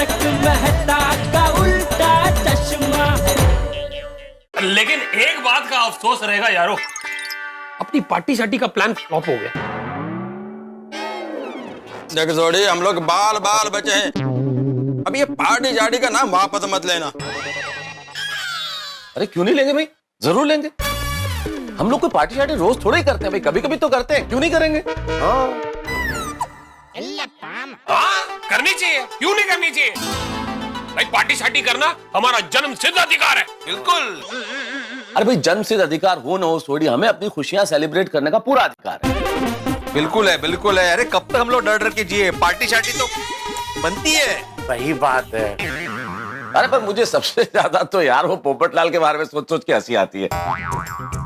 तारक मेहता का उल्टा चश्मा। लेकिन एक बात का अफसोस रहेगा यारो, अपनी पार्टी शार्टी का प्लान फ्लॉप हो गया। देख जोड़ी, हम लोग बाल बाल बचे हैं। अब ये पार्टी जार्टी का नाम वापस मत लेना। अरे क्यों नहीं लेंगे भाई, जरूर लेंगे। हम लोग कोई पार्टी शार्टी रोज थोड़ा ही करते हैं भाई, कभी कभी तो करते हैं, क्यों नहीं करेंगे। हाँ करनी चाहिए, क्यों नहीं करनी चाहिए भाई। पार्टी शार्टी करना हमारा जन्म सिद्ध अधिकार है। बिल्कुल। अरे भाई, जन्म सिद्ध अधिकार हो ना हो सोडी, हमें अपनी खुशियां सेलिब्रेट करने का पूरा अधिकार है। बिल्कुल है, बिल्कुल है। अरे कब तक हम लोग डर डर के जिए, पार्टी शार्टी तो बनती है। वही बात है। अरे पर मुझे सबसे ज्यादा तो यार वो पोपटलाल के बारे में सोच सोच के हंसी आती है।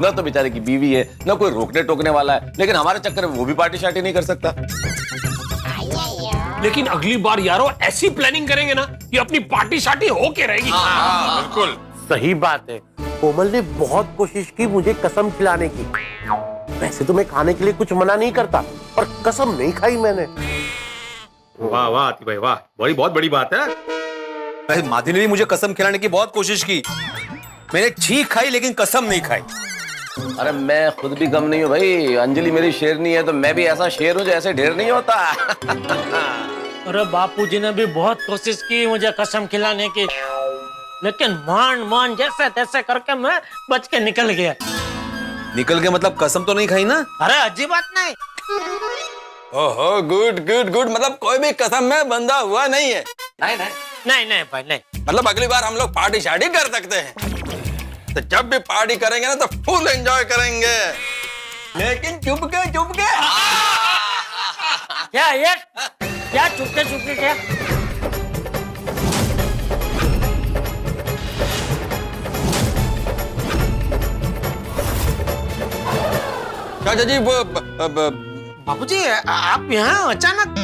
ना तो बेचारे की बीवी है, ना कोई रोकने टोकने वाला है, लेकिन हमारे चक्कर में वो भी पार्टी शार्टी नहीं कर सकता। लेकिन अगली बार यारो ऐसी प्लानिंग करेंगे ना कि अपनी पार्टी शार्टी होके रहेगी। हाँ, बिल्कुल सही बात है। कोमल ने बहुत कोशिश की मुझे कसम खिलाने की। वैसे तो मैं खाने के लिए कुछ मना नहीं करता, पर कसम नहीं खाई मैंने। वाह वाह आती भाई वाह, बहुत बड़ी बात है। माधवी ने भी मुझे कसम खिलाने की बहुत कोशिश की। मैंने छींक खाई लेकिन कसम नहीं खाई। अरे मैं खुद भी कम नहीं हूँ भाई। अंजलि मेरी शेरनी है तो मैं भी ऐसा शेर हूँ जो ऐसे ढेर नहीं होता। अरे बापूजी ने भी बहुत कोशिश की मुझे कसम खिलाने की, लेकिन मान जैसे तैसे करके मैं बच के निकल गया। निकल के मतलब कसम तो नहीं खाई ना? अरे अजीब बात नहीं। ओहो, गुड गुड गुड। मतलब कोई भी कसम में बंधा हुआ नहीं है। नहीं भाई नहीं। मतलब अगली बार हम लोग पार्टी शार्टी कर सकते हैं। तो जब भी पार्टी करेंगे ना तो फुल एंजॉय करेंगे, लेकिन चुपके चुपके। क्या ये क्या चुपके क्या? चाचा जी बापूजी आप यहाँ अचानक?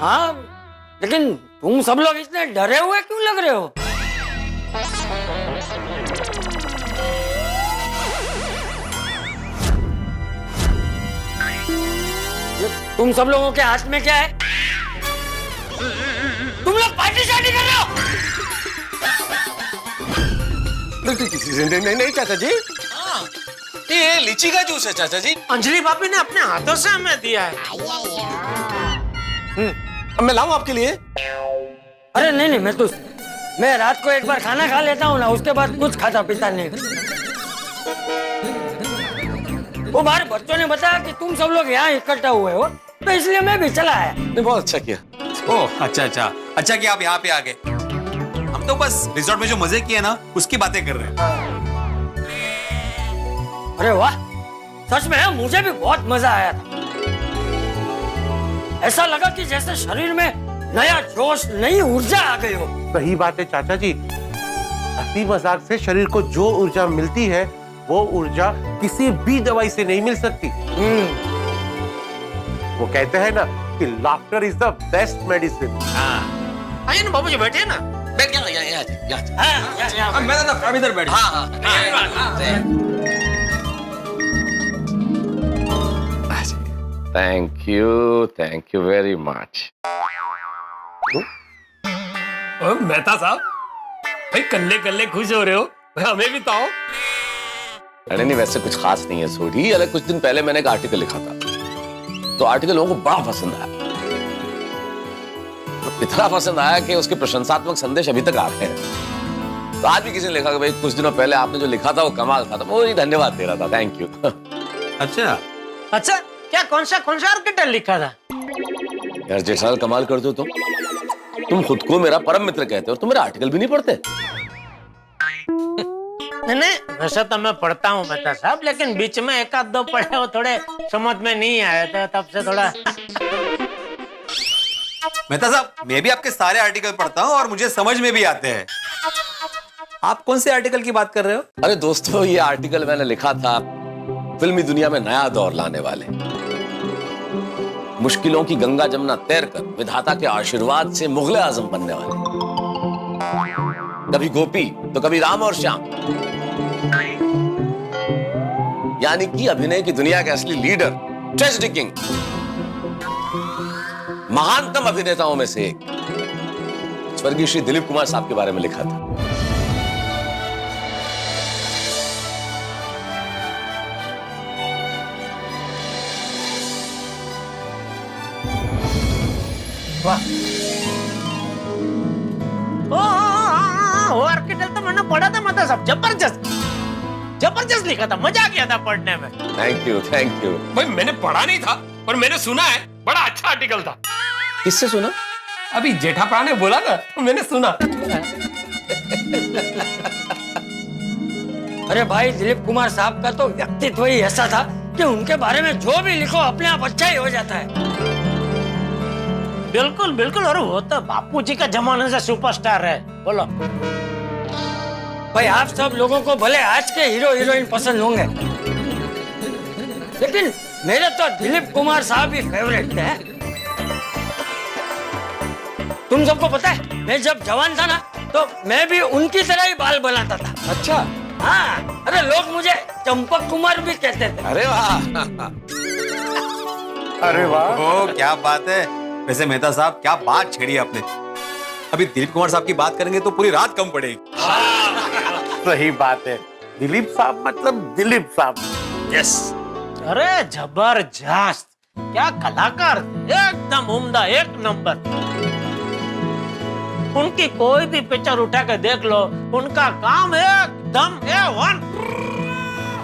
हाँ, लेकिन तुम सब लोग इतने डरे हुए क्यों लग रहे हो? तुम सब लोगों के हाथ में क्या है? तुम लोग पार्टी शार्टी कर रहे हो? नहीं चाचा जी, ये लीची का जूस है चाचा जी। अंजलि भाभी ने अपने हाथों से हमें दिया है। मैं लाऊं आपके लिए? अरे नहीं मैं रात को एक बार खाना खा लेता हूँ ना, उसके बाद कुछ खाता पीता नहीं। वो हमारे बच्चों ने बताया कि तुम सब लोग यहाँ इकट्ठा हुए हो, तो इसलिए मैं भी चला आया। बहुत अच्छा किया। ओह अच्छा कि आप यहाँ पे आ गए। हम तो बस रिजॉर्ट में जो मजे किए ना उसकी बातें कर रहे हैं। अरे वाह, सच में मुझे भी बहुत मजा आया था। ऐसा लगा कि जैसे शरीर में नया जोश, नई ऊर्जा आ गई हो। सही बात है चाचा जी। हंसी मजाक से शरीर को जो ऊर्जा मिलती है वो ऊर्जा किसी भी दवाई से नहीं मिल सकती। वो कहते हैं ना कि laughter is the best medicine. आइए ना बाबूजी, बैठिए ना। बैठ गया यहाँ। मैं तो इधर बैठ। Thank you very much. Mehta साहब भाई, कल्ले खुश हो रहे हो, हमें भी तो आओ। अरे नहीं, वैसे कुछ खास नहीं है सोडी। अरे कुछ दिन पहले मैंने एक आर्टिकल लिखा था, तो आर्टिकल लोगों को बड़ा पसंद आया। इतना पसंद आया कि उसके प्रशंसात्मक संदेश अभी तक आ रहे हैं। तो आज भी किसी ने लिखा कि भाई कुछ दिनों पहले आपने जो लिखा था वो कमाल था। तो वो ही धन्यवाद दे रहा था। Thank you. अच्छा, क्या कौन सा आर्टिकल लिखा था? यार जेठालाल, कमाल कर दो तुम खुद को मेरा परम मित्र कहते हो और तुम मेरा आर्टिकल भी नहीं पढ़ते। नहीं, वैसे तो मैं पढ़ता हूँ मेहता साहब, लेकिन बीच में एक आध दो पढ़े वो थोड़े समझ में नहीं आए, तो तब से थोड़ा। मेहता साहब, मैं भी आपके सारे आर्टिकल पढ़ता हूँ और मुझे समझ में भी आते हैं। आप कौन से आर्टिकल की बात कर रहे हो? अरे दोस्तों, ये आर्टिकल मैंने लिखा था फिल्मी दुनिया में नया दौर लाने वाले, मुश्किलों की गंगा जमुना तैर कर विधाता के आशीर्वाद से मुगले आजम बनने वाले। कभी गोपी तो कभी राम और श्याम, यानी कि अभिनय की दुनिया के असली लीडर, ट्रेजेडी किंग, महानतम अभिनेताओं में से एक, स्वर्गीय श्री दिलीप कुमार साहब के बारे में लिखा था। वो आर्टिकल तो मैंने पढ़ा था, मतलब सब जबरदस्त लिखा था, मजा आ गया था पढ़ने में। Thank you, thank you. भाई मैंने पढ़ा नहीं था पर मैंने सुना है, बड़ा अच्छा आर्टिकल था। किससे सुना? अभी जेठापा ने बोला ना, मैंने सुना। अरे भाई दिलीप कुमार साहब का तो व्यक्तित्व ही ऐसा था कि उनके बारे में जो भी लिखो अपने आप अच्छा ही हो जाता है। बिल्कुल बिल्कुल, और वो तो बापू जी का जमाने से सुपरस्टार है। बोलो भाई, आप सब लोगों को भले आज के हीरो हीरोइन पसंद होंगे, लेकिन मेरे तो दिलीप कुमार साहब ही फेवरेट है। तुम सबको पता है, मैं जब जवान था ना तो मैं भी उनकी तरह ही बाल बनाता था। अच्छा। हाँ, अरे लोग मुझे चंपक कुमार भी कहते थे। अरे वाह। अरे वाह, ओ क्या बात है। वैसे मेहता साहब, क्या बात छेड़ी आपने। अभी दिलीप कुमार साहब की बात करेंगे तो पूरी रात कम पड़ेगी। सही बात है। दिलीप साहब मतलब दिलीप साहब। यस। अरे जबरदस्त, क्या कलाकार, एकदम उम्दा, एक नंबर। उनकी कोई भी पिक्चर उठा के देख लो, उनका काम एकदम A1।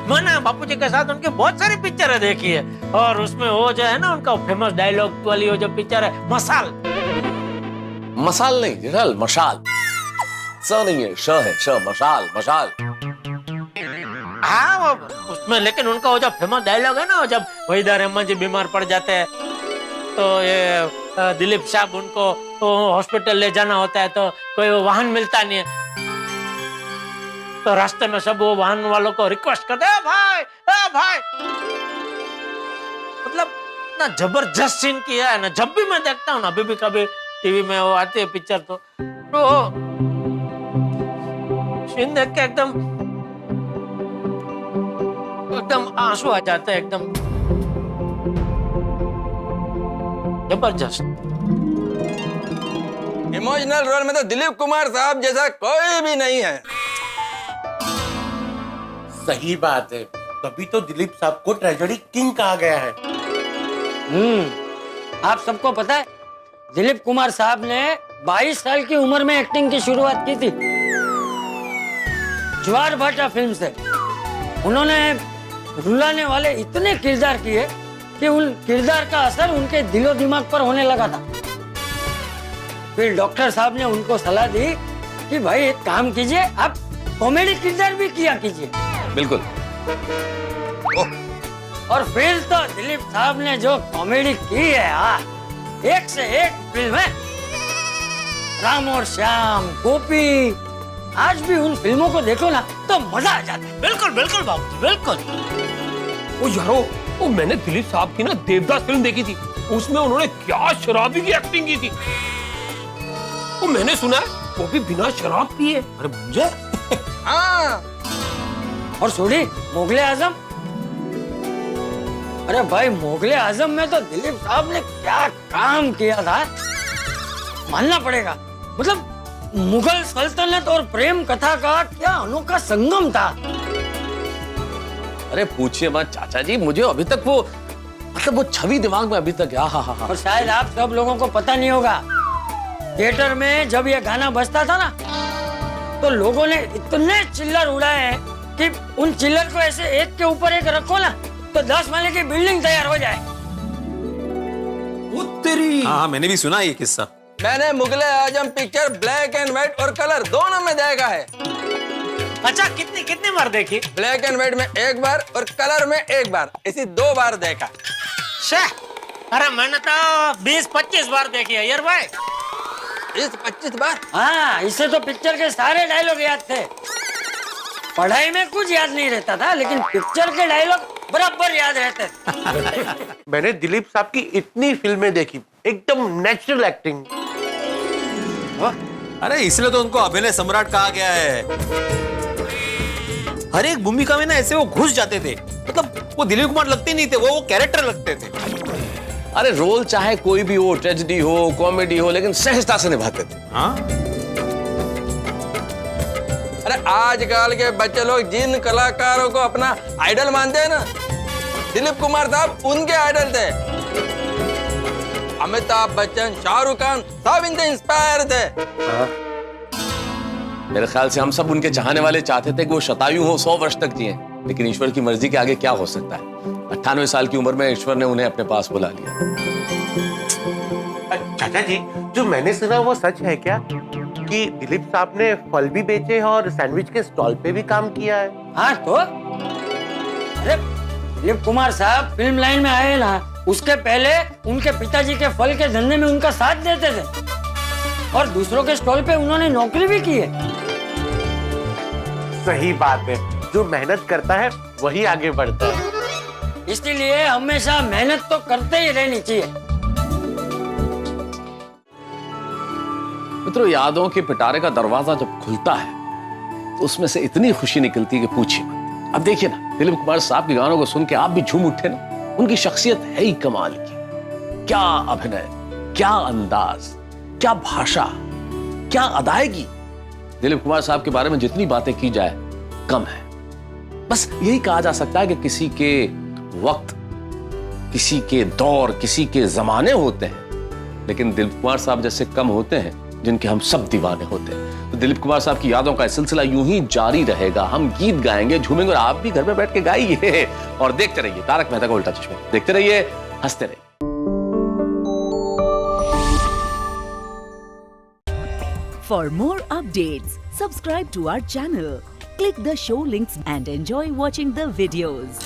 मैंने बापूजी के साथ उनकी बहुत सारी पिक्चरें देखी है, और उसमें वो जो है ना, उनका फेमस डायलॉग वाली वो जो पिक्चर है मसाल। मसाल नहीं जेठाल, मशाल। स नहीं है, श है, श। मशाल, मशाल। हाँ, वो उसमें लेकिन उनका वो जो फेमस डायलॉग है ना, जब वहीदा रहमान जी बीमार पड़ जाते हैं तो ये दिलीप साहब उनको हॉस्पिटल ले जाना होता है, तो कोई वाहन मिलता नहीं है, तो रास्ते में सब वो वाहन वालों को रिक्वेस्ट करते हैं, भाई। मतलब ना जबरदस्त सीन किया है ना। जब भी मैं देखता हूँ ना, अभी भी कभी टीवी में वो आती है पिक्चर, तो सीन देख के एकदम आंसू आ जाते हैं, एकदम जबरदस्त। इमोशनल रोल में तो दिलीप कुमार साहब जैसा कोई भी नहीं है। सही बात है, तभी तो दिलीप साहब को ट्रेजेडी किंग कहा गया है। आप सबको पता है, दिलीप कुमार साहब ने 22 साल की उम्र में एक्टिंग की शुरुआत की थी, ज्वार भाटा फिल्म से। उन्होंने रुलाने वाले इतने किरदार किए कि उन किरदार का असर उनके दिलो दिमाग पर होने लगा था। फिर डॉक्टर साहब ने उनको सलाह दी कि भाई एक काम कीजिए, आप कॉमेडी किरदार भी किया कीजिए। बिल्कुल। और फिर तो दिलीप साहब ने जो कॉमेडी की है, एक से एक फिल्म है। राम और श्याम, गोपी, आज भी उन फिल्मों को देखो ना तो मजा आ जाता है। बिल्कुल बिल्कुल बाबू, बिल्कुल। ओ यारो, वो मैंने दिलीप साहब की ना देवदास फिल्म देखी थी, उसमें उन्होंने क्या शराबी की एक्टिंग की थी। वो मैंने सुना है वो भी बिना शराब पिए। अरे मुझे हाँ, और छोड़ी मुगले आजम। अरे भाई, मुगले आजम में तो दिलीप साहब ने क्या काम किया था, मानना पड़ेगा। मतलब मुगल सल्तनत और प्रेम कथा का क्या अनोखा संगम था। अरे पूछिए मत चाचा जी, मुझे अभी तक वो मतलब वो छवि दिमाग में अभी तक। और शायद आप सब लोगों को पता नहीं होगा, थिएटर में जब ये गाना बजता था ना, तो लोगों ने इतने चिल्लर उड़ाए हैं कि उन चिल्लर को ऐसे एक के ऊपर एक रखो ना तो 10 माले की बिल्डिंग तैयार हो जाए। उत्तरी। हाँ, मैंने भी सुना ये किस्सा। मैंने मुगले आजम पिक्चर ब्लैक एंड व्हाइट और कलर दोनों में देखा है। अच्छा, कितनी बार देखी? ब्लैक एंड व्हाइट में एक बार और कलर में एक बार, ऐसी 2 बार देखा। अरे मैंने तो 20-25 बार देखी है यार भाई। 20-25 बार? हाँ, इससे तो पिक्चर के सारे डायलॉग याद थे। पढ़ाई में कुछ याद नहीं रहता था, लेकिन पिक्चर के डायलॉग बराबर याद रहते। मैंने दिलीप साहब की इतनी फिल्में देखी, एकदम नेचुरल एक्टिंग। अरे इसलिए तो उनको अभिनय सम्राट कहा गया है। हर एक भूमिका में ना ऐसे वो घुस जाते थे, मतलब वो दिलीप कुमार लगते नहीं थे, वो कैरेक्टर लगते थे। अरे रोल चाहे कोई भी हो, ट्रेजेडी हो, कॉमेडी हो, लेकिन सहजता से निभाते थे। हाँ, अरे आजकल के बच्चे लोग जिन कलाकारों को अपना आइडल मानते हैं ना, दिलीप कुमार साहब उनके आइडल थे। अमिताभ बच्चन, शाहरुख खान सब इनसे इंस्पायर थे। मेरे ख्याल से हम सब उनके चाहने वाले चाहते थे कि वो शतायु हो, 100 वर्ष तक जिए, लेकिन ईश्वर की मर्जी के आगे क्या हो सकता है। 98 साल की उम्र में ईश्वर ने उन्हें अपने पास बुला लिया। चाचा जी, जो मैंने सुना वो सच है क्या कि दिलीप साहब ने फल भी बेचे और सैंडविच के स्टॉल पे भी काम किया है? हाँ तो अरे दिलीप कुमार साहब फिल्म लाइन में आए ना, उसके पहले उनके पिताजी के फल के धंधे में उनका साथ देते थे और दूसरों के स्टॉल पे उन्होंने नौकरी भी की है। सही बात है, जो मेहनत करता है वही आगे बढ़ता है। इसलिए हमेशा मेहनत तो करते ही रहनी चाहिए। मित्रों, यादों के पिटारे का दरवाजा जब खुलता है तो उसमें से इतनी खुशी निकलती है कि पूछिए मत। अब देखिए ना, दिलीप कुमार साहब के गानों को सुन के आप भी झूम उठे ना। उनकी शख्सियत है ही कमाल की। क्या अभिनय, क्या अंदाज, क्या भाषा, क्या अदायगी। दिलीप कुमार साहब के बारे में जितनी बातें की जाए कम है। बस यही कहा जा सकता है कि किसी के वक्त, किसी के दौर, किसी के जमाने होते हैं, लेकिन दिलीप कुमार साहब जैसे कम होते हैं जिनके हम सब दीवाने होते हैं। तो दिलीप कुमार साहब की यादों का सिलसिला यूं ही जारी रहेगा। हम गीत गाएंगे, झूमेंगे और आप भी घर में बैठ के गाइए और देखते रहिए तारक मेहता का उल्टा चश्मा। देखते रहिए, हंसते रहिए। For more updates, subscribe to our channel, click the show links and enjoy watching the videos.